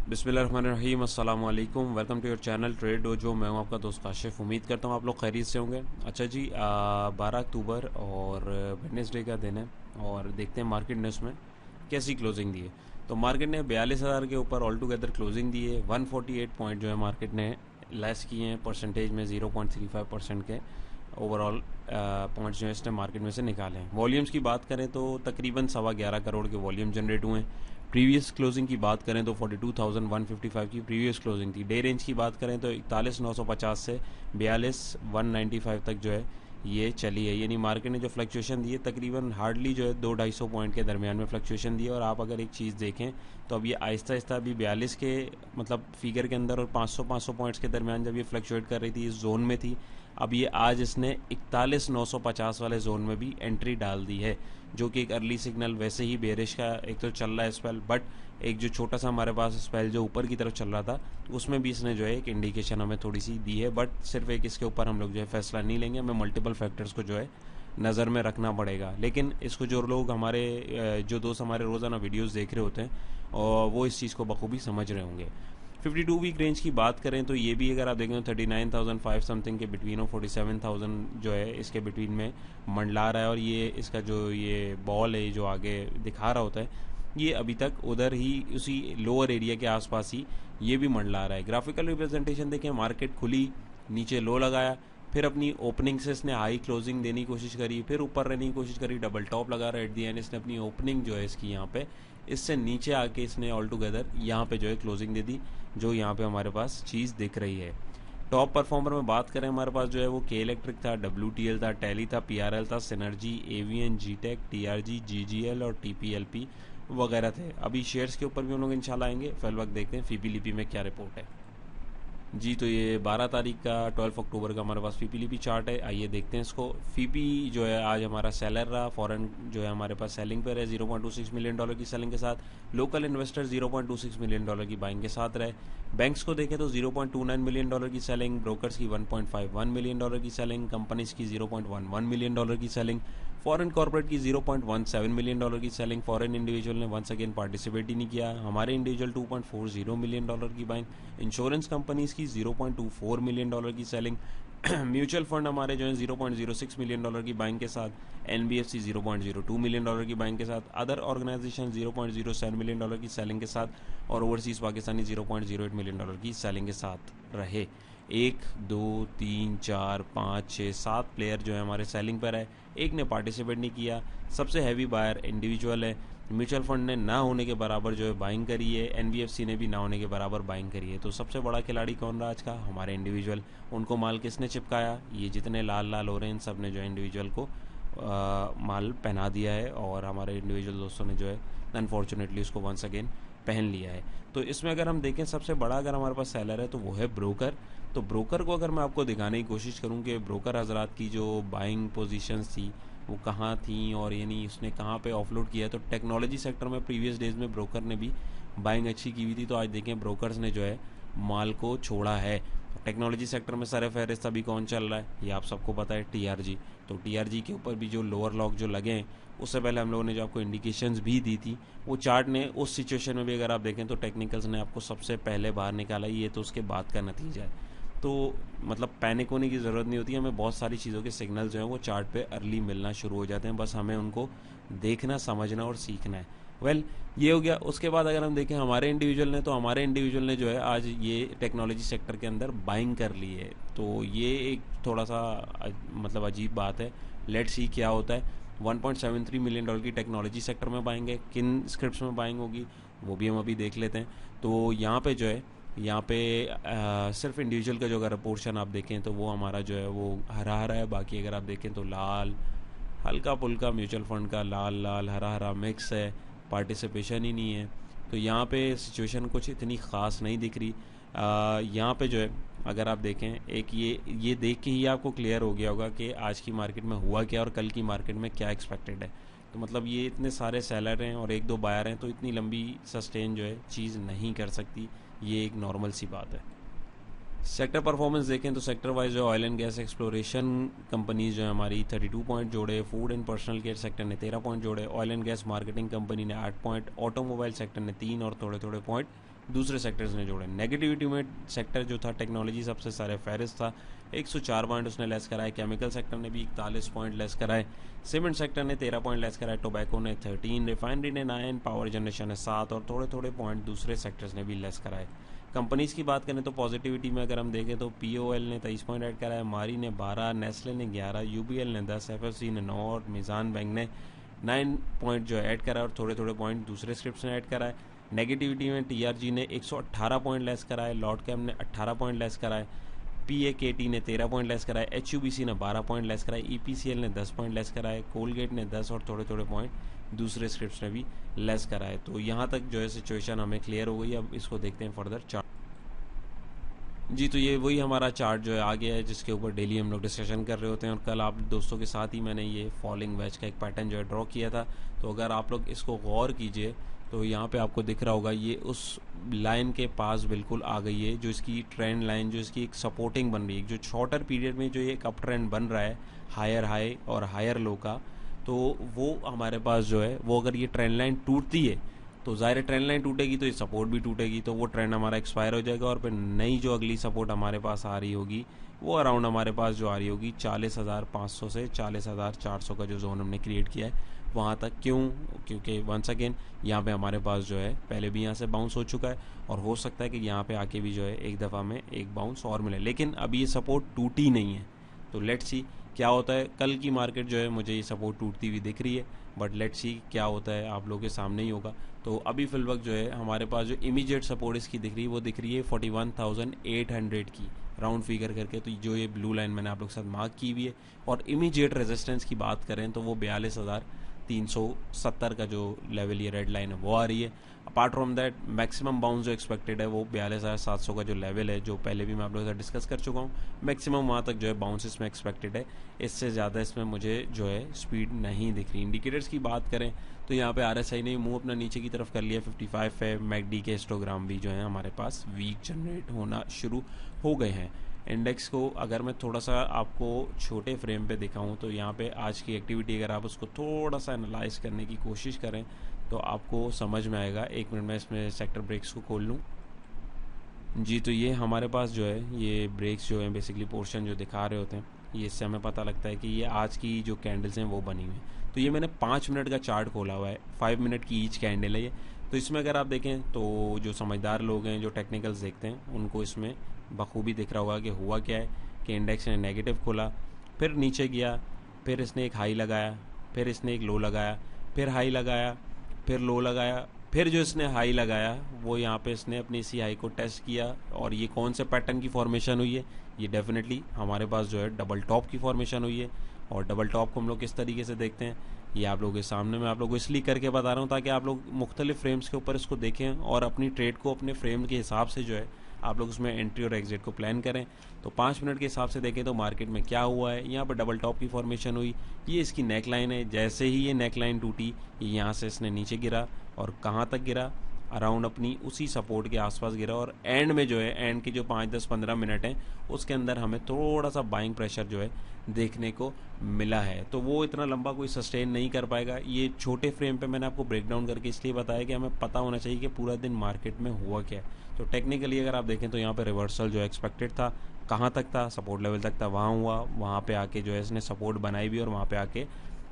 बिस्मिल्लाहिर्रहमानिर्रहीम, अस्सलाम वालेकुम। Welcome to your channel Trade Dojo. मैं हूं आपका दोस्त काशिफ। उम्मीद करता हूं आप लोग खैरियत से होंगे। अच्छा जी, 12 अक्टूबर और वेडनेसडे का दिन है और देखते हैं मार्केट ने उसमें कैसी क्लोजिंग दी है। तो मार्केट ने 42,000 के ऊपर ऑल टुगेदर क्लोजिंग दी है। 148 पॉइंट जो है मार्केट ने लेस किए हैं, परसेंटेज में 0.35% के ओवरऑल पॉइंट्स जो है इसने मार्केट में से निकाले हैं। वॉल्यूम्स की बात करें तो तकरीबन 11.25 करोड़ के वॉल्यूम जनरेट हुए हैं। प्रीवियस क्लोजिंग की बात करें तो 42,155 की प्रीवियस क्लोजिंग थी। डे रेंज की बात करें तो 41,950 से 42,195 तक जो है ये चली है। यानी मार्केट ने जो फ्लक्चुएशन दी है तकरीबन हार्डली जो है 200-250 पॉइंट के दरमियान में फ्लक्चुएशन दी है। और आप अगर एक चीज़ देखें तो अब ये आहिस्ता आहिस्ता अभी 42 के मतलब फिगर के अंदर और 500-500 पॉइंट्स के दरमियान जब ये फ्लक्चुएट कर रही थी इस जोन में थी, अब ये आज इसने 41,950 वाले जोन में भी एंट्री डाल दी है, जो कि एक अर्ली सिग्नल वैसे ही बेरिश का एक तो चल रहा है स्पेल, बट एक जो छोटा सा हमारे पास स्पेल जो ऊपर की तरफ चल रहा था उसमें भी इसने जो है एक इंडिकेशन हमें थोड़ी सी दी है। बट सिर्फ एक इसके ऊपर हम लोग जो है फैसला नहीं लेंगे, हमें मल्टीपल फैक्टर्स को जो है नज़र में रखना पड़ेगा। लेकिन इसको जो लोग हमारे जो दोस्त हमारे रोज़ाना वीडियोस देख रहे होते हैं और वो इस चीज़ को बखूबी समझ रहे होंगे। 52 वीक रेंज की बात करें तो ये भी अगर आप देखें तो 39,500 समथिंग के बिटवीन और 47,000 जो है इसके बिटवीन में मंडला रहा है। और ये इसका जो ये बॉल है जो आगे दिखा रहा होता है ये अभी तक उधर ही उसी लोअर एरिया के आसपास ही ये भी मंडला रहा है। ग्राफिकल रिप्रेजेंटेशन देखें, मार्केट खुली, नीचे लो लगाया, फिर अपनी ओपनिंग से इसने हाई क्लोजिंग देने की कोशिश करी, फिर ऊपर रहने की कोशिश करी, डबल टॉप लगा रहा है एट दी एंड इसने अपनी ओपनिंग जो है इसकी यहाँ पे इससे नीचे आके इसने ऑल टुगेदर यहाँ पे जो है क्लोजिंग दे दी, जो यहाँ पे हमारे पास चीज़ दिख रही है। टॉप परफॉर्मर में बात करें हमारे पास जो है वो के इलेक्ट्रिक था, WTL था, टैली था, PRL था, सिनर्जी, एवीएन, जीटेक, TRG, GGL और TPLP वगैरह थे। अभी शेयर्स के ऊपर भी हम लोग इंशाल्लाह आएंगे। फिल वक्त देखते हैं फीपीलीपी में क्या रिपोर्ट है। जी, तो ये 12 तारीख का 12 अक्टूबर का हमारे पास फीपीलीपी चार्ट है। आइए देखते हैं इसको। फीपी जो है आज हमारा सेलर रहा, फॉरेन जो है हमारे पास सेलिंग पर है $0.26 मिलियन की सेलिंग के साथ। लोकल इन्वेस्टर $0.26 मिलियन की बाइंग के साथ रहे। बैंक्स को देखें तो $0.29 मिलियन की सेलिंग, ब्रोकर्स की $1.51 मिलियन की सेलिंग, कंपनीज की $0.11 मिलियन की सेलिंग, फॉरेन कॉर्पोरेट की $0.17 मिलियन की सेलिंग। फॉरेन इंडिविजुअल ने वंस अगेन पार्टिसिपेट ही नहीं किया। हमारे इंडिविजुअल $2.40 मिलियन की बाइंग, इंश्योरेंस कंपनीज की $0.24 मिलियन की सेलिंग, म्यूचुअल फंड हमारे जो है $0.06 मिलियन की बाइंग के साथ, NBFC $0.02 मिलियन की बाइंग के साथ, अदर ऑर्गेनाइजेशन $0.07 मिलियन की सेलिंग के साथ और ओवरसीज पाकिस्तानी $0.08 मिलियन की सेलिंग के साथ रहे। 1 2 3 4 5 6 7 प्लेयर जो है हमारे सेलिंग पर है, एक ने पार्टिसिपेट नहीं किया। सबसे हैवी बायर इंडिविजुअल है। म्यूचुअल फंड ने ना होने के बराबर जो है बाइंग करी है, NBFC ने भी ना होने के बराबर बाइंग करी है। तो सबसे बड़ा खिलाड़ी कौन रहा आज का? हमारे इंडिविजुअल। उनको माल किसने चिपकाया? ये जितने लाल लाल हो रहे हैं इन सब ने जो है इंडिविजुअल को माल पहना दिया है और हमारे इंडिविजुअल दोस्तों ने जो है अनफॉर्चुनेटली उसको वंस अगेन पहन लिया है। तो इसमें अगर हम देखें सबसे बड़ा अगर हमारे पास सेलर है तो वो है ब्रोकर। तो ब्रोकर को अगर मैं आपको दिखाने की कोशिश करूं कि ब्रोकर हजरात की जो बाइंग पोजीशंस थी वो कहाँ थी और यानी उसने कहाँ पे ऑफलोड किया है, तो टेक्नोलॉजी सेक्टर में प्रीवियस डेज में ब्रोकर ने भी बाइंग अच्छी की हुई थी। तो आज देखें ब्रोकर्स ने जो है माल को छोड़ा है। टेक्नोलॉजी सेक्टर में सर फहरिस्त अभी कौन चल रहा है ये आप सबको पता है, TRG। तो TRG के ऊपर भी जो लोअर लॉक जो लगे हैं, उससे पहले हम लोगों ने जो आपको इंडिकेशंस भी दी थी वो चार्ट ने उस सिचुएशन में भी अगर आप देखें तो टेक्निकल्स ने आपको सबसे पहले बाहर निकाला, ये तो उसके बाद का नतीजा है। तो मतलब पैनिक होने की ज़रूरत नहीं होती, हमें बहुत सारी चीज़ों के सिग्नल जो हैं वो चार्ट पे अर्ली मिलना शुरू हो जाते हैं, बस हमें उनको देखना, समझना और सीखना है। ये हो गया। उसके बाद अगर हम देखें हमारे इंडिविजुअल ने, तो हमारे इंडिविजुअल ने जो है आज ये टेक्नोलॉजी सेक्टर के अंदर बाइंग कर ली है। तो ये एक थोड़ा सा मतलब अजीब बात है। लेट सी क्या होता है। $1.73 मिलियन की टेक्नोलॉजी सेक्टर में बाइंग है, किन स्क्रिप्ट्स में बाइंग होगी वो भी हम अभी देख लेते हैं। तो यहाँ पे जो है यहाँ पे सिर्फ इंडिविजुअल का जो अगर पोर्शन आप देखें तो वो हमारा जो है वो हरा हरा है। बाकी अगर आप देखें तो लाल हल्का पुल्का म्यूचुअल फंड का लाल लाल हरा हरा मिक्स है, पार्टिसिपेशन ही नहीं है। तो यहाँ पे सिचुएशन कुछ इतनी ख़ास नहीं दिख रही। यहाँ पे जो है अगर आप देखें एक ये देख के ही आपको क्लियर हो गया होगा कि आज की मार्केट में हुआ क्या और कल की मार्केट में क्या एक्सपेक्टेड है। तो मतलब ये इतने सारे सेलर हैं और एक दो बायर हैं, तो इतनी लंबी सस्टेन जो है चीज़ नहीं कर सकती, ये एक नॉर्मल सी बात है। सेक्टर परफॉर्मेंस देखें तो सेक्टर वाइज जो oil and gas exploration companies जो है हमारी 32 पॉइंट जोड़े, food and personal care sector ने 13 पॉइंट जोड़े, oil and gas marketing company ने 8 पॉइंट, ऑटोमोबाइल सेक्टर ने 3 और थोड़े थोड़े पॉइंट दूसरे सेक्टर्स ने जोड़े। नेगेटिविटी में सेक्टर जो था टेक्नोलॉजी सबसे सारे फहरिस्त था, 104 पॉइंट उसने लेस कराए। केमिकल सेक्टर ने भी 41 पॉइंट लेस कराए। सीमेंट सेक्टर ने 13 पॉइंट लेस कराए। टोबैको ने 13, रिफाइनरी ने 9, पावर जनरेशन ने 7 और थोड़े थोड़े पॉइंट दूसरे सेक्टर्स ने भी लेस कराए। कंपनीज़ की बात करें तो पॉजिटिविटी में अगर हम देखें तो POL ने 23 पॉइंट ऐड कराया, मारी ने 12, नेस्ले ने 11, UBL ने 10, FFC ने 9 और मिज़ान बैंक ने 9 पॉइंट जो ऐड करा और थोड़े थोड़े पॉइंट दूसरे स्क्रिप्ट ने ऐड कराए। नेगेटिविटी में TRG ने 118 पॉइंट लेस कराए, लॉर्ड कैप ने 18 पॉइंट लेस कराए, PAKT ने 13 पॉइंट लेस कराए, HUBC ने 12 पॉइंट लेस कराए, EPCL ने 10 पॉइंट लेस कराए, कोलगेट ने 10 और थोड़े थोड़े पॉइंट दूसरे स्क्रिप्ट ने भी लेस कराए। तो यहाँ तक जो है सिचुएशन हमें क्लियर हो गई। अब इसको देखते हैं फर्दर चार्ट। जी, तो ये वही हमारा चार्ट जो है आ गया है जिसके ऊपर डेली हम लोग डिस्कशन कर रहे होते हैं। और कल आप दोस्तों के साथ ही मैंने ये फॉलिंग वेज का एक पैटर्न जो है ड्रॉ किया था। तो अगर आप लोग इसको गौर कीजिए तो यहाँ पे आपको दिख रहा होगा ये उस लाइन के पास बिल्कुल आ गई है, जो इसकी ट्रेंड लाइन, जो इसकी एक सपोर्टिंग बन रही है, जो शॉर्टर पीरियड में जो ये एक अप ट्रेंड बन रहा है हायर हाई और हायर लो का, तो वो हमारे पास जो है वो अगर ये ट्रेंड लाइन टूटती है तो ज़ाहिर ट्रेंड लाइन टूटेगी तो ये सपोर्ट भी टूटेगी, तो वो ट्रेंड हमारा एक्सपायर हो जाएगा और फिर नई जो अगली सपोर्ट हमारे पास आ रही होगी वो अराउंड हमारे पास जो आ रही होगी 40,500 से 40,400 का जो जोन हमने क्रिएट किया है वहाँ तक। क्यों? क्योंकि वंस अगेन यहाँ पे हमारे पास जो है पहले भी यहाँ से बाउंस हो चुका है और हो सकता है कि यहाँ पे आके भी जो है एक दफ़ा में एक बाउंस और मिले, लेकिन अभी ये सपोर्ट टूटी नहीं है। तो लेट्स सी क्या होता है। कल की मार्केट जो है मुझे ये सपोर्ट टूटती हुई दिख रही है, बट लेट्स सी क्या होता है, आप लोगों के सामने ही होगा। तो अभी फिल वक्त जो है हमारे पास जो इमीडिएट सपोर्ट इसकी दिख रही है वो दिख रही है 41,800 की, राउंड फिगर करके। तो जो ये ब्लू लाइन मैंने आप लोग के साथ मार्क की हुई है। और इमीडिएट रेजिस्टेंस की बात करें तो वो 42,370 का जो लेवल ये रेड लाइन है वो आ रही है। Apart from that maximum bounce जो एक्सपेक्टेड है वो 42,700 का जो लेवल है, जो पहले भी मैं आप लोगों के साथ डिस्कस कर चुका हूँ, मैक्सिमम वहाँ तक जो है बाउंस इसमें एक्सपेक्टेड है। इससे ज़्यादा इसमें मुझे जो है स्पीड नहीं दिख रही। इंडिकेटर्स की बात करें तो यहाँ पे RSI ने मुंह अपना नीचे की तरफ कर लिया 55 है। मैकडी के हिस्टोग्राम भी जो है हमारे पास वीक जनरेट होना शुरू हो गए हैं। इंडेक्स को अगर मैं थोड़ा सा आपको छोटे फ्रेम पे दिखाऊं तो यहाँ पे आज की एक्टिविटी अगर आप उसको थोड़ा सा एनालाइज करने की कोशिश करें तो आपको समझ में आएगा। एक मिनट में इसमें सेक्टर ब्रेक्स को खोल लूँ। जी, तो ये हमारे पास जो है ये ब्रेक्स जो हैं बेसिकली पोर्शन जो दिखा रहे होते हैं, ये इससे हमें पता लगता है कि ये आज की जो कैंडल्स हैं वो बनी हुई हैं। तो ये मैंने 5 मिनट का चार्ट खोला हुआ है, 5 मिनट की ईच कैंडल है ये। तो इसमें अगर आप देखें तो जो समझदार लोग हैं, जो टेक्निकल्स देखते हैं, उनको इसमें बखूबी दिख रहा होगा कि हुआ क्या है कि इंडेक्स ने नेगेटिव खोला, फिर नीचे गया, फिर इसने एक हाई लगाया, फिर इसने एक लो लगाया, फिर हाई लगाया, फिर लो लगाया, फिर जो इसने हाई लगाया वो यहाँ पे इसने अपनी इसी हाई को टेस्ट किया। और ये कौन से पैटर्न की फॉर्मेशन हुई है? ये डेफिनेटली हमारे पास जो है डबल टॉप की फॉर्मेशन हुई है। और डबल टॉप को हम लोग किस तरीके से देखते हैं ये आप लोगों के सामने मैं आप लोगों को इसलिए करके बता रहा हूँ ताकि आप लोग मुख्तलिफ फ्रेम्स के ऊपर इसको देखें और अपनी ट्रेड को अपने फ्रेम के हिसाब से जो है आप लोग उसमें एंट्री और एग्जिट को प्लान करें। तो 5 मिनट के हिसाब से देखें तो मार्केट में क्या हुआ है, यहाँ पर डबल टॉप की फॉर्मेशन हुई, ये इसकी नेक लाइन है। जैसे ही ये नेक लाइन टूटी यहाँ से इसने नीचे गिरा और कहाँ तक गिरा, अराउंड अपनी उसी सपोर्ट के आसपास गिरा। और एंड में जो है एंड के जो 5, 10, 15 मिनट हैं उसके अंदर हमें थोड़ा सा बाइंग प्रेशर जो है देखने को मिला है। तो वो इतना लंबा कोई सस्टेन नहीं कर पाएगा। ये छोटे फ्रेम पे मैंने आपको ब्रेक डाउन करके इसलिए बताया कि हमें पता होना चाहिए कि पूरा दिन मार्केट में हुआ क्या है। तो टेक्निकली अगर आप देखें तो यहाँ पे रिवर्सल जो एक्सपेक्टेड था, कहाँ तक था, सपोर्ट लेवल तक था, वहाँ हुआ, वहाँ पे आके जो है इसने सपोर्ट बनाई भी और वहाँ पे आके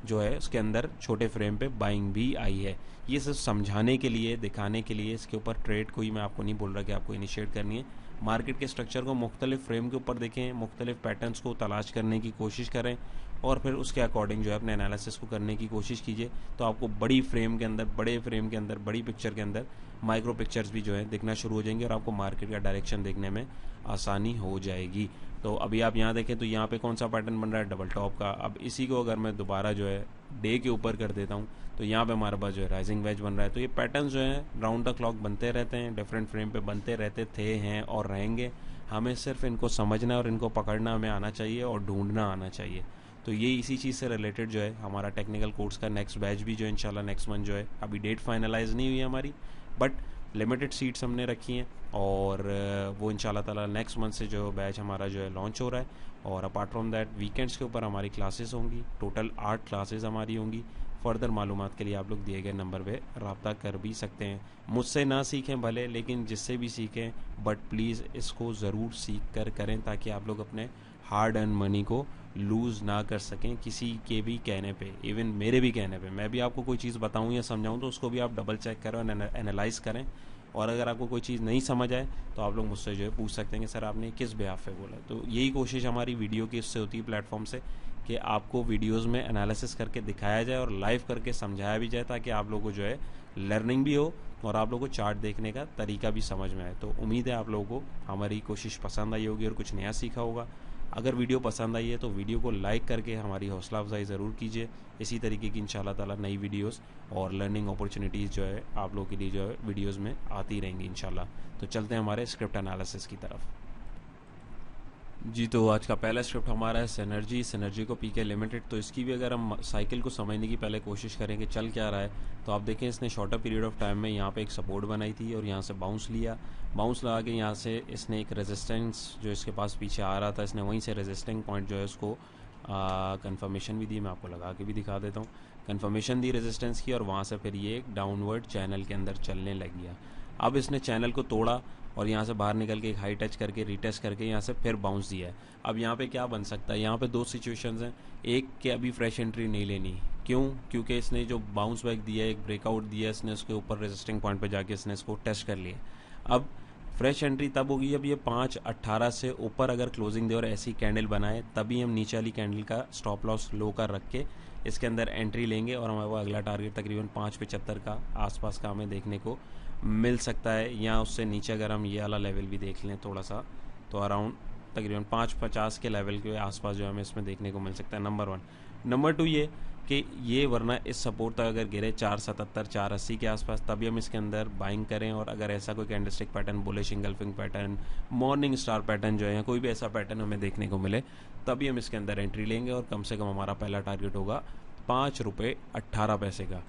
जो है उसके अंदर छोटे फ्रेम पे बाइंग भी आई है। ये सिर्फ समझाने के लिए, दिखाने के लिए, इसके ऊपर ट्रेड कोई मैं आपको नहीं बोल रहा कि आपको इनिशिएट करनी है। मार्केट के स्ट्रक्चर को मुख्तलिफ फ्रेम के ऊपर देखें, मुख्तलिफ पैटर्न्स को तलाश करने की कोशिश करें और फिर उसके अकॉर्डिंग जो है अपने एनालिसिस को करने की कोशिश कीजिए। तो आपको बड़ी फ्रेम के अंदर, बड़े फ्रेम के अंदर, बड़ी पिक्चर के अंदर माइक्रो पिक्चर्स भी जो है दिखना शुरू हो जाएंगे और आपको मार्केट का डायरेक्शन देखने में आसानी हो जाएगी। तो अभी आप यहाँ देखें तो यहाँ पे कौन सा पैटर्न बन रहा है, डबल टॉप का। अब इसी को अगर मैं दोबारा जो है डे के ऊपर कर देता हूँ तो यहाँ पे हमारे पास जो है राइजिंग वेज बन रहा है। तो ये पैटर्न जो है राउंड द क्लॉक बनते रहते हैं, डिफरेंट फ्रेम पे बनते रहते थे, हैं और रहेंगे। हमें सिर्फ इनको समझना और इनको पकड़ना हमें आना चाहिए और ढूंढना आना चाहिए। तो ये इसी चीज़ से रिलेटेड जो है हमारा टेक्निकल कोर्स का नेक्स्ट बैच भी जो है इंशाल्लाह नेक्स्ट मंथ जो है, अभी डेट फाइनलाइज नहीं हुई है हमारी, बट लिमिटेड सीट्स हमने रखी हैं और वो इंशाल्लाह ताला नेक्स्ट मंथ से जो बैच हमारा जो है लॉन्च हो रहा है। और अपार्ट फ्रॉम दैट वीकेंड्स के ऊपर हमारी क्लासेस होंगी, टोटल 8 क्लासेस हमारी होंगी। फर्दर मालूमात के लिए आप लोग दिए गए नंबर पे रब्ता कर भी सकते हैं। मुझसे ना सीखें भले, लेकिन जिससे भी सीखें, बट प्लीज़ इसको ज़रूर सीख कर करें ताकि आप लोग अपने हार्ड अर्न मनी को लूज़ ना कर सकें किसी के भी कहने पे, इवन मेरे भी कहने पे। मैं भी आपको कोई चीज़ बताऊं या समझाऊं तो उसको भी आप डबल चेक करें और एनालाइज करें। और अगर आपको कोई चीज़ नहीं समझ आए तो आप लोग मुझसे जो है पूछ सकते हैं कि सर आपने किस बेहाफ पे बोला। तो यही कोशिश हमारी वीडियो की उससे होती है प्लेटफॉर्म से, कि आपको वीडियोस में एनालिसिस करके दिखाया जाए और लाइव करके समझाया भी जाए, ताकि आप लोगों को जो है लर्निंग भी हो और आप लोगों को चार्ट देखने का तरीका भी समझ में आए। तो उम्मीद है आप लोगों को हमारी कोशिश पसंद आई होगी और कुछ नया सीखा होगा। अगर वीडियो पसंद आई है तो वीडियो को लाइक करके हमारी हौसला अफजाई ज़रूर कीजिए। इसी तरीके की इंशाल्लाह ताला नई वीडियोस और लर्निंग अपॉर्चुनिटीज़ जो है आप लोगों के लिए जो है वीडियोस में आती रहेंगी इंशाल्लाह। तो चलते हैं हमारे स्क्रिप्ट एनालिसिस की तरफ। जी, तो आज का पहला स्क्रिप्ट हमारा है सिनर्जी को पीके लिमिटेड। तो इसकी भी अगर हम साइकिल को समझने की पहले कोशिश करें कि चल क्या रहा है, तो आप देखें इसने शॉर्टर पीरियड ऑफ टाइम में यहाँ पे एक सपोर्ट बनाई थी और यहाँ से बाउंस लिया। बाउंस लगा के यहाँ से इसने एक रेजिस्टेंस जो इसके पास पीछे आ रहा था, इसने वहीं से रेजिस्टिंग पॉइंट जो है उसको कंफर्मेशन भी दी। मैं आपको लगा के भी दिखा देता हूँ। कंफर्मेशन दी रेजिस्टेंस की और वहाँ से फिर ये एक डाउनवर्ड चैनल के अंदर चलने लग गया। अब इसने चैनल को तोड़ा और यहाँ से बाहर निकल के एक हाई टच करके रीटेस्ट करके यहाँ से फिर बाउंस दिया है। अब यहाँ पे क्या बन सकता है, यहाँ पे दो सिचुएशंस हैं। एक कि अभी फ्रेश एंट्री नहीं लेनी, क्यों? क्योंकि इसने जो बाउंस बैक दिया है, एक ब्रेकआउट दिया, इसने उसके ऊपर रेजिस्टिंग पॉइंट पे जाके इसने इसको टेस्ट कर लिया। अब फ्रेश एंट्री तब होगी अब ये 5.18 से ऊपर अगर क्लोजिंग दे और ऐसी कैंडल बनाए, तभी हम नीचे वाली कैंडल का स्टॉप लॉस लो कर रख के इसके अंदर एंट्री लेंगे और हमारे को अगला टारगेट तकरीबन 5.75 का आसपास का हमें देखने को मिल सकता है। या उससे नीचे अगर हम ये वाला लेवल भी देख लें थोड़ा सा, तो अराउंड तकरीबन 5.50 के लेवल के आसपास जो हमें इसमें देखने को मिल सकता है, नंबर 1। नंबर 2 ये कि ये वरना इस सपोर्ट तक अगर गिरे 4.77 4.80 के आसपास, तभी हम इसके अंदर बाइंग करें। और अगर ऐसा कोई candlestick pattern, bullish engulfing pattern, morning star pattern जो है, कोई भी ऐसा पैटर्न हमें देखने को मिले, तभी हम इसके अंदर एंट्री लेंगे और कम से कम हमारा पहला टारगेट होगा 5 रुपये 18 पैसे का।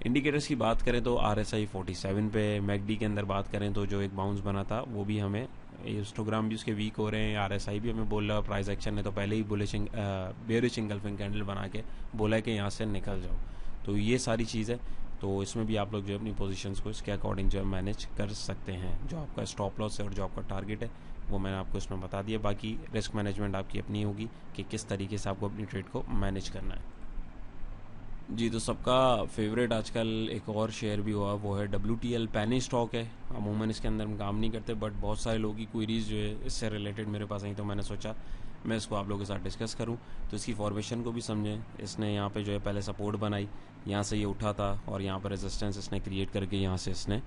इंडिकेटर्स की बात करें तो RSI 47 पे, मैकडी के अंदर बात करें तो जो एक बाउंस बना था वो भी हमें, हिस्टोग्राम भी उसके वीक हो रहे हैं, RSI भी हमें बोल रहा है, प्राइस एक्शन ने तो पहले ही बेयरिश इंगल्फिंग कैंडल बना के बोला है कि यहाँ से निकल जाओ। तो ये सारी चीज़ है। तो इसमें भी आप लोग जो है अपनी पोजीशंस को इसके अकॉर्डिंग जो है मैनेज कर सकते हैं। जो आपका स्टॉप लॉस है और जो आपका टारगेट है वो मैंने आपको इसमें बता दिया। बाकी रिस्क मैनेजमेंट आपकी अपनी होगी कि किस तरीके से आपको अपनी ट्रेड को मैनेज करना है। जी, तो सबका फेवरेट आजकल एक और शेयर भी हुआ, वो है WTL पैनी स्टॉक है। अमूमन इसके अंदर हम काम नहीं करते, बट बहुत सारे लोगों की क्वेरीज जो है इससे रिलेटेड मेरे पास आई, तो मैंने सोचा मैं इसको आप लोगों के साथ डिस्कस करूं। तो इसकी फॉर्मेशन को भी समझें। इसने यहाँ पे जो है पहले सपोर्ट बनाई, यहाँ से ये उठा था और यहाँ पर रेजिस्टेंस इसने क्रिएट करके यहाँ से इसने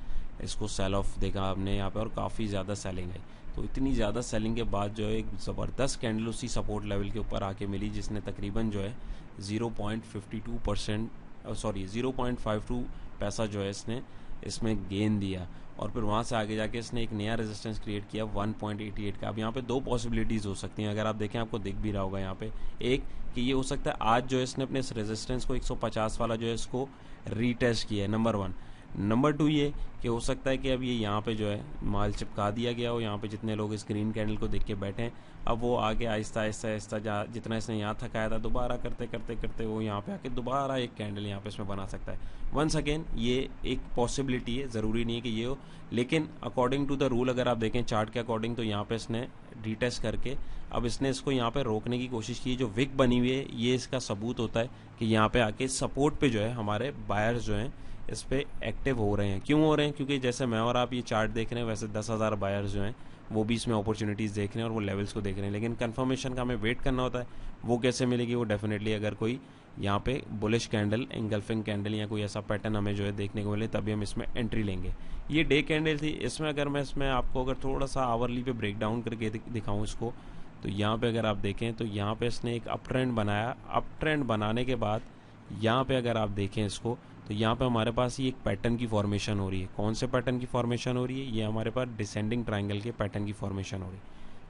इसको सेल ऑफ देखा आपने यहाँ पे, और काफ़ी ज़्यादा सेलिंग आई। तो इतनी ज़्यादा सेलिंग के बाद जो है एक ज़बरदस्त कैंडल उसी सपोर्ट लेवल के ऊपर आके मिली, जिसने तकरीबन जो है 0.52 पैसा जो है इसने इसमें गेन दिया। और फिर वहाँ से आगे जाके इसने एक नया रेजिस्टेंस क्रिएट किया 1.88 का। अब यहाँ पे दो पॉसिबिलिटीज़ हो सकती हैं, अगर आप देखें आपको दिख भी रहा होगा यहाँ पे। एक कि ये हो सकता है आज जो है इसने अपने इस रेजिस्टेंस को 150 वाला जो है इसको रीटेस्ट किया है, नंबर 1। नंबर 2 ये कि हो सकता है कि अब ये यहाँ पे जो है माल चिपका दिया गया हो, यहाँ पे जितने लोग इस ग्रीन कैंडल को देख के बैठे हैं, अब वो आगे आहिस्ता आहिस्ता आहिस्ता जितना इसने यहाँ थकाया था, दोबारा करते करते करते वो यहाँ पे आके दोबारा एक कैंडल यहाँ पे इसमें बना सकता है। वंस अगेन ये एक पॉसिबिलिटी है, ज़रूरी नहीं है कि ये हो, लेकिन अकॉर्डिंग टू द रूल अगर आप देखें चार्ट के अकॉर्डिंग, तो यहाँ पे इसने रीटेस्ट करके अब इसने इसको यहाँ पे रोकने की कोशिश की। जो विक बनी हुई है ये इसका सबूत होता है कि यहाँ पे आके सपोर्ट पे जो है हमारे बायर्स जो हैं इस पर एक्टिव हो रहे हैं। क्यों हो रहे हैं? क्योंकि जैसे मैं और आप ये चार्ट देख रहे हैं, वैसे 10,000 बायर्स जो हैं वो भी इसमें अपॉर्चुनिटीज़ देख रहे हैं और वो लेवल्स को देख रहे हैं। लेकिन कंफर्मेशन का हमें वेट करना होता है। वो कैसे मिलेगी? वो डेफिनेटली अगर कोई यहाँ पे बुलिश कैंडल, इंगल्फिंग कैंडल या कोई ऐसा पैटर्न हमें जो है देखने को मिले, तभी हम इसमें एंट्री लेंगे। ये डे कैंडल थी। इसमें अगर मैं इसमें आपको अगर थोड़ा सा आवरली पे ब्रेक डाउन करके दिखाऊँ इसको, तो यहाँ पे अगर आप देखें तो यहाँ पे इसने एक अप ट्रेंड बनाया। अप ट्रेंड बनाने के बाद यहाँ पे अगर आप देखें इसको, तो यहाँ पे हमारे पास ये एक पैटर्न की फॉर्मेशन हो रही है। कौन से पैटर्न की फॉर्मेशन हो रही है? ये हमारे पास डिसेंडिंग ट्रायंगल के पैटर्न की फॉर्मेशन हो रही है।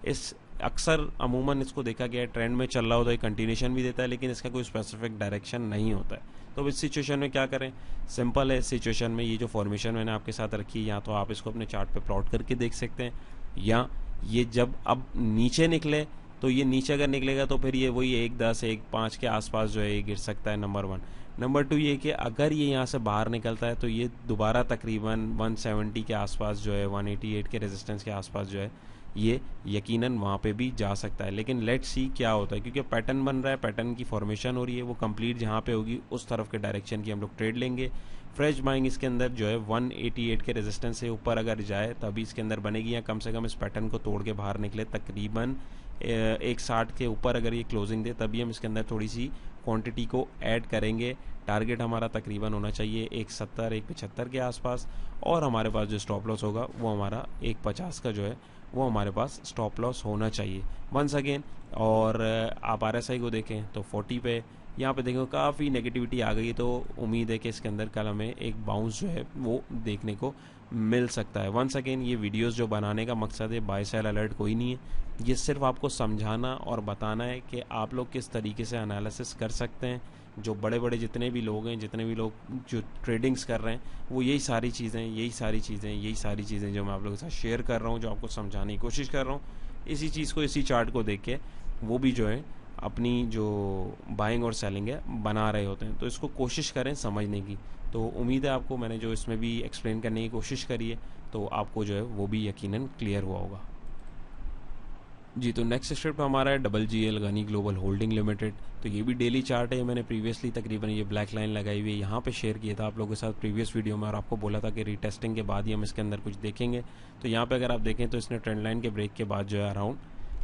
इस अक्सर अमूमन इसको देखा गया है, ट्रेंड में चल रहा होता है, कंटिन्यूशन भी देता है, लेकिन इसका कोई स्पेसिफिक डायरेक्शन नहीं होता है। तो इस सिचुएशन में क्या करें? सिंपल है। इस सिचुएशन में ये जो फॉर्मेशन मैंने आपके साथ रखी है, या तो आप इसको अपने चार्ट पे प्लॉट करके देख सकते हैं, या ये जब अब नीचे निकले, तो ये नीचे अगर निकलेगा तो फिर ये वही 1.10 1.5 के आसपास जो है ये गिर सकता है, नंबर 1। नंबर 2 ये कि अगर ये यहाँ से बाहर निकलता है तो ये दोबारा तकरीबन 170 के आसपास जो है, 188 के रेजिस्टेंस के आसपास जो है, ये यकीनन वहाँ पे भी जा सकता है। लेकिन लेट्स सी क्या होता है, क्योंकि पैटर्न बन रहा है, पैटर्न की फॉर्मेशन हो रही है, वो कंप्लीट जहाँ पे होगी उस तरफ के डायरेक्शन की हम लोग ट्रेड लेंगे। फ्रेश बाइंग इसके अंदर जो है 188 के रेजिस्टेंस से ऊपर अगर जाए तभी इसके अंदर बनेगी, या कम से कम इस पैटर्न को तोड़ के बाहर निकले तकरीबन 160 के ऊपर अगर ये क्लोजिंग दे तभी हम इसके अंदर थोड़ी सी क्वांटिटी को ऐड करेंगे। टारगेट हमारा तकरीबन होना चाहिए 170 175 के आसपास, और हमारे पास जो स्टॉप लॉस होगा वो हमारा 150 का जो है वो हमारे पास स्टॉप लॉस होना चाहिए वंस अगेन। और आप RSI को देखें तो 40 पे, यहाँ पे देखें काफ़ी नेगेटिविटी आ गई, तो उम्मीद है कि इसके अंदर कल हमें एक बाउंस जो है वो देखने को मिल सकता है। वंस अगेन ये वीडियोस जो बनाने का मकसद है, बाय सेल अलर्ट कोई नहीं है, ये सिर्फ आपको समझाना और बताना है कि आप लोग किस तरीके से एनालिसिस कर सकते हैं। जो बड़े बड़े जितने भी लोग हैं, जितने भी लोग जो ट्रेडिंग्स कर रहे हैं, वो यही सारी चीज़ें जो मैं आप लोगों के साथ शेयर कर रहा हूँ, जो आपको समझाने की कोशिश कर रहा हूँ, इसी चीज़ को, इसी चार्ट को देख के वो भी जो है अपनी जो बाइंग और सेलिंग है बना रहे होते हैं। तो इसको कोशिश करें समझने की। तो उम्मीद है आपको मैंने जो इसमें भी एक्सप्लेन करने की कोशिश करी है तो आपको जो है वो भी यकीनन क्लियर हुआ होगा। जी, तो नेक्स्ट स्टेप हमारा है GGL Ghani global holding limited. तो ये भी डेली चार्ट है, मैंने प्रीवियसली तकरीबन ये ब्लैक लाइन लगाई हुई है यहाँ पे शेयर किया था आप लोगों के साथ प्रीवियस वीडियो में, और आपको बोला था कि रीटेस्टिंग के बाद ही हम इसके अंदर कुछ देखेंगे। तो यहाँ पे अगर आप देखें तो इसने ट्रेंड लाइन के ब्रेक के बाद जो है अराउंड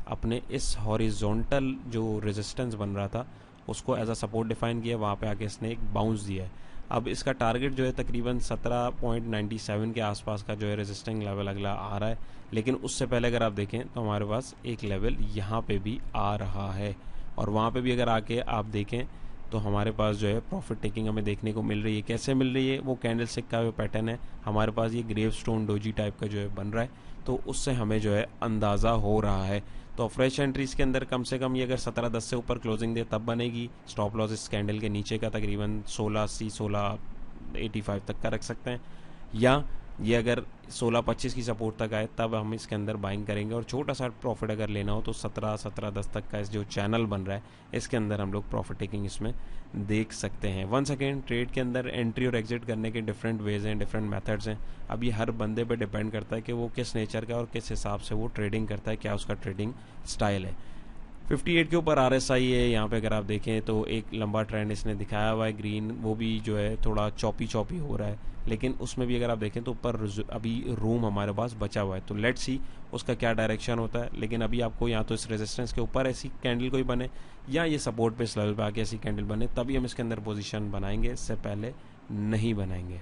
अपने इस हॉरिजॉन्टल जो रेजिस्टेंस बन रहा था उसको एज अ सपोर्ट डिफाइन किया, वहाँ पे आके इसने एक बाउंस दिया है। अब इसका टारगेट जो है तकरीबन 17.97 के आसपास का जो है रेजिस्टिंग लेवल अगला आ रहा है। लेकिन उससे पहले अगर आप देखें तो हमारे पास एक लेवल यहाँ पे भी आ रहा है, और वहाँ पे भी अगर आके आप देखें तो हमारे पास जो है प्रॉफिट टेकिंग हमें देखने को मिल रही है। कैसे मिल रही है, वो कैंडल स्टिक का जो पैटर्न है हमारे पास ये ग्रेव स्टोन डोजी टाइप का जो है बन रहा है, तो उससे हमें जो है अंदाज़ा हो रहा है। तो फ्रेश एंट्रीज के अंदर कम से कम ये अगर 17.10 से ऊपर क्लोजिंग दे तब बनेगी। स्टॉप लॉस इस कैंडल के नीचे का तकरीबन 1680 1685 तक का रख सकते हैं, या ये अगर 16.25 की सपोर्ट तक आए तब हम इसके अंदर बाइंग करेंगे। और छोटा सा प्रॉफिट अगर लेना हो तो 17-17.10 तक का इस जो चैनल बन रहा है इसके अंदर हम लोग प्रॉफिट टेकिंग इसमें देख सकते हैं। वंस अगेन ट्रेड के अंदर एंट्री और एग्जिट करने के डिफरेंट वेज हैं, डिफरेंट मेथड्स हैं। अब ये हर बंदे पे डिपेंड करता है कि वो किस नेचर का और किस हिसाब से वो ट्रेडिंग करता है, क्या उसका ट्रेडिंग स्टाइल है। 58 के ऊपर RSI है, यहाँ पे अगर आप देखें तो एक लंबा ट्रेंड इसने दिखाया हुआ है ग्रीन, वो भी जो है थोड़ा चॉपी हो रहा है, लेकिन उसमें भी अगर आप देखें तो ऊपर अभी रूम हमारे पास बचा हुआ है। तो लेट्स सी उसका क्या डायरेक्शन होता है। लेकिन अभी आपको या तो इस रेजिस्टेंस के ऊपर ऐसी कैंडल कोई बने, या ये सपोर्ट पे इस लेवल पे आके ऐसी कैंडल बने, तभी हम इसके अंदर पोजीशन बनाएंगे, इससे पहले नहीं बनाएंगे।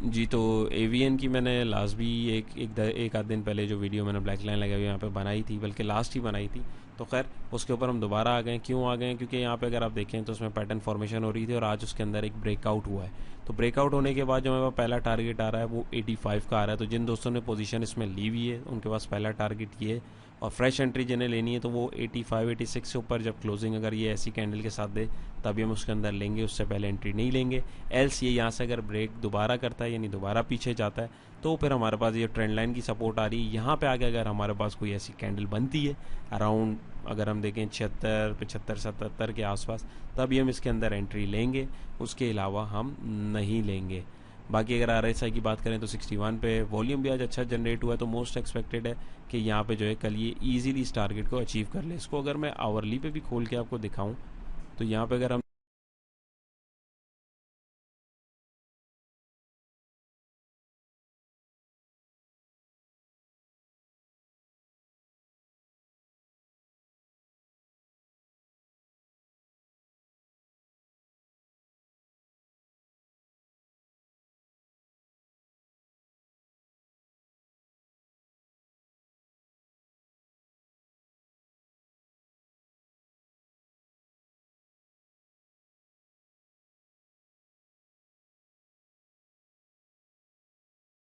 जी, तो AVN की मैंने लास्ट भी एक आध दिन पहले जो वीडियो मैंने ब्लैक लाइन लगाई हुई यहाँ पे बनाई थी, बल्कि लास्ट ही बनाई थी। तो खैर उसके ऊपर हम दोबारा आ गए। क्यों आ गए? क्योंकि यहाँ पे अगर आप देखें तो उसमें पैटर्न फॉर्मेशन हो रही थी और आज उसके अंदर एक ब्रेकआउट हुआ है। तो ब्रेकआउट होने के बाद जो हमारे पास पहला टारगेट आ रहा है वो 85 का आ रहा है। तो जिन दोस्तों ने पोजीशन इसमें ली हुई है उनके पास पहला टारगेट ये है, और फ्रेश एंट्री जिन्हें लेनी है तो वो 85 86 से ऊपर जब क्लोजिंग अगर ये ऐसी कैंडल के साथ दे तभी हम उसके अंदर लेंगे, उससे पहले एंट्री नहीं लेंगे। एल्स ये यहाँ से अगर ब्रेक दोबारा करता है यानी दोबारा पीछे जाता है तो फिर हमारे पास ये ट्रेंड लाइन की सपोर्ट आ रही है। यहाँ पे आगे अगर हमारे पास कोई ऐसी कैंडल बनती है अराउंड अगर हम देखें 76 75 77 के आसपास, तभी हम इसके अंदर एंट्री लेंगे, उसके अलावा हम नहीं लेंगे। बाकी अगर RSI की बात करें तो 61 पे वॉल्यूम भी आज अच्छा जनरेट हुआ है, तो मोस्ट एक्सपेक्टेड है कि यहाँ पे जो है कल ये ईजिली इस टारगेट को अचीव कर ले। इसको अगर मैं आवरली पे भी खोल के आपको दिखाऊं तो यहाँ पे अगर हम